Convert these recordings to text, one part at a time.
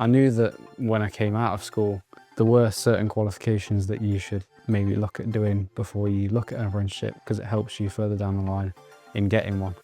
I knew that when I came out of school, there were certain qualifications that you should maybe look at doing before you look at an apprenticeship, because it helps you further down the line in getting one.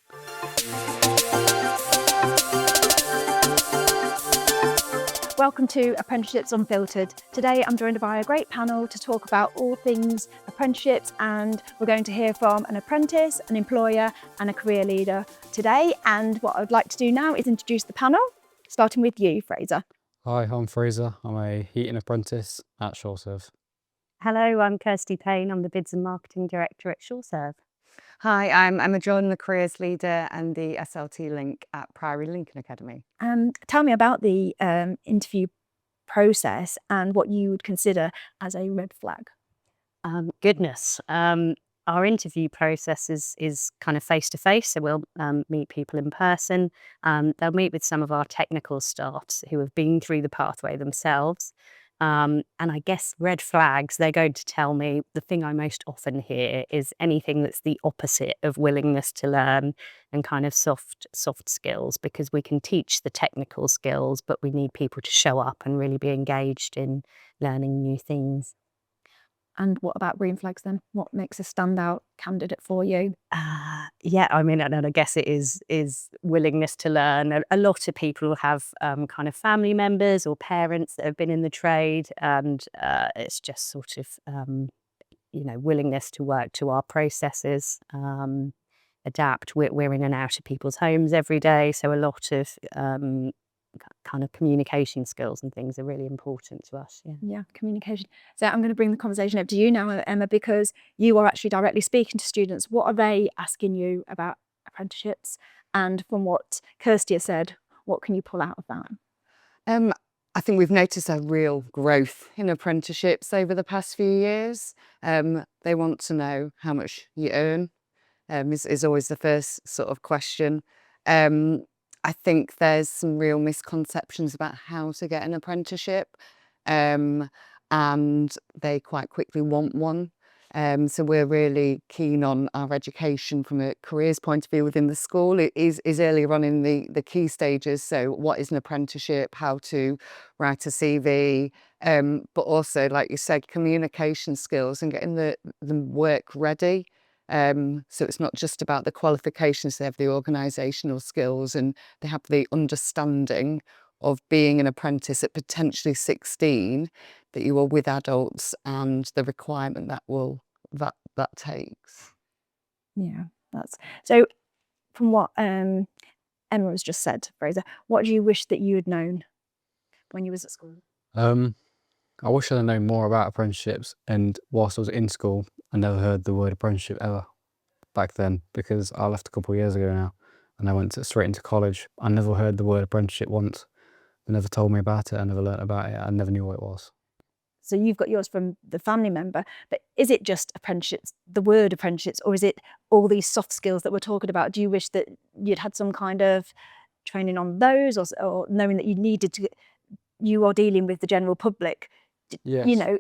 Welcome to Apprenticeships Unfiltered. Today I'm joined by a great panel to talk about all things apprenticeships, and we're going to hear from an apprentice, an employer and a career leader today. And what I'd like to do now is introduce the panel, starting with you, Fraser. Hi, I'm Fraser. I'm a heating apprentice at sureserve. Hello, I'm Kirsty Payne. I'm the Bids and Marketing Director at sureserve. Hi, I'm Emma John, the Careers Leader and the SLT Link at Priory Lincoln Academy. Tell me about the interview process and what you would consider as a red flag. Our interview process is kind of face-to-face, so we'll meet people in person. They'll meet with some of our technical staffs who have been through the pathway themselves. And I guess red flags, they're going to tell me, the thing I most often hear is anything that's the opposite of willingness to learn and kind of soft skills, because we can teach the technical skills, but we need people to show up and really be engaged in learning new things. And what about green flags then? What makes a standout candidate for you? Yeah, I mean, and I guess it is willingness to learn. A lot of people have kind of family members or parents that have been in the trade, and it's just sort of, willingness to work to our processes, adapt. We're in and out of people's homes every day, so a lot of kind of communication skills and things are really important to us. Yeah, communication. So I'm going to bring the conversation up to you now, Emma, because you are actually directly speaking to students. What are they asking you about apprenticeships? And from what Kirsty has said, what can you pull out of that? I think we've noticed a real growth in apprenticeships over the past few years. They want to know how much you earn, is always the first sort of question. I think there's some real misconceptions about how to get an apprenticeship, and they quite quickly want one. So we're really keen on our education from a careers point of view within the school. It is earlier on in the key stages. So what is an apprenticeship, how to write a CV, but also, like you said, communication skills and getting the work ready. So it's not just about the qualifications, they have the organisational skills and they have the understanding of being an apprentice at potentially 16, that you are with adults and the requirement that takes. Yeah, that's so. From what Emma has just said, Fraser, what do you wish that you had known when you was at school? I wish I'd known more about apprenticeships, and whilst I was in school, I never heard the word apprenticeship ever back then, because I left a couple of years ago now and I went straight into college. I never heard the word apprenticeship once. They never told me about it, I never learnt about it, I never knew what it was. So you've got yours from the family member, but is it just apprenticeships, the word apprenticeships, or is it all these soft skills that we're talking about? Do you wish that you'd had some kind of training on those, or knowing that you needed to, you are dealing with the general public? Yes. You know,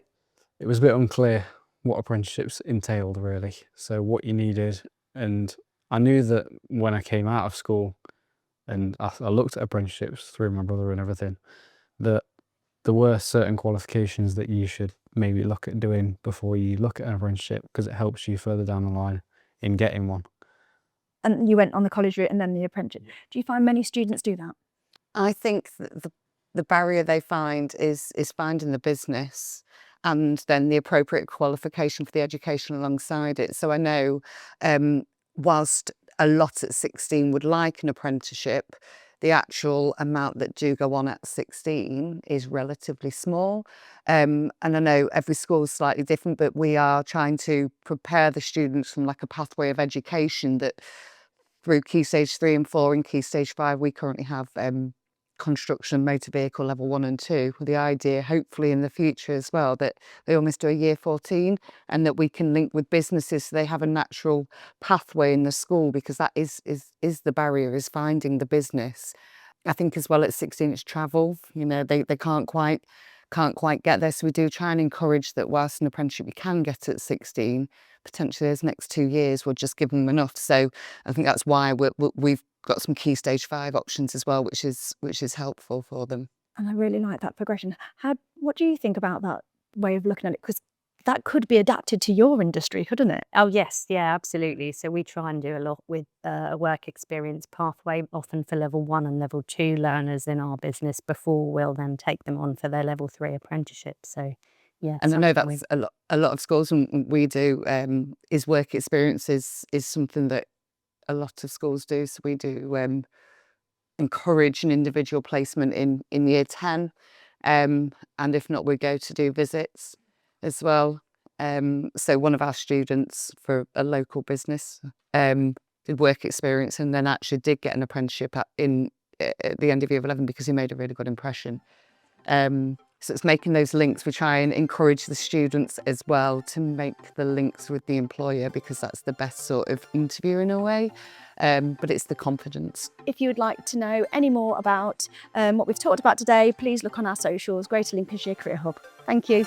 it was a bit unclear what apprenticeships entailed really, so what you needed. And I knew that when I came out of school and I looked at apprenticeships through my brother and everything, that there were certain qualifications that you should maybe look at doing before you look at an apprenticeship, because it helps you further down the line in getting one. And you went on the college route and then the apprenticeship. Do you find many students do that? I think that the barrier they find is finding the business and then the appropriate qualification for the education alongside it. So I know whilst a lot at 16 would like an apprenticeship, the actual amount that do go on at 16 is relatively small. And I know every school is slightly different, but we are trying to prepare the students from like a pathway of education that through Key Stage 3 and 4 and Key Stage 5, we currently have construction motor vehicle level 1 and 2, with the idea hopefully in the future as well that they almost do a year 14 and that we can link with businesses so they have a natural pathway in the school, because that is the barrier, is finding the business. I think as well at 16 it's travel, they can't quite get there, so we do try and encourage that whilst an apprenticeship you can get at 16, potentially those next 2 years will just give them enough. So I think that's why we've got some Key Stage 5 options as well, which is helpful for them. And I really like that progression. What do you think about that way of looking at it? Because that could be adapted to your industry, couldn't it? Oh yes, yeah, absolutely. So we try and do a lot with a work experience pathway, often for level 1 and level 2 learners in our business before we'll then take them on for their level 3 apprenticeship. So yeah, And I know something that's a lot of schools, and we do, is work experience is something that a lot of schools do. So we do encourage an individual placement in year 10, and if not, we go to do visits as well. So one of our students for a local business did work experience and then actually did get an apprenticeship at the end of year 11 because he made a really good impression. So it's making those links. We try and encourage the students as well to make the links with the employer, because that's the best sort of interview in a way, but it's the confidence. If you would like to know any more about what we've talked about today, please look on our socials, Greater Lincolnshire Career Hub. Thank you.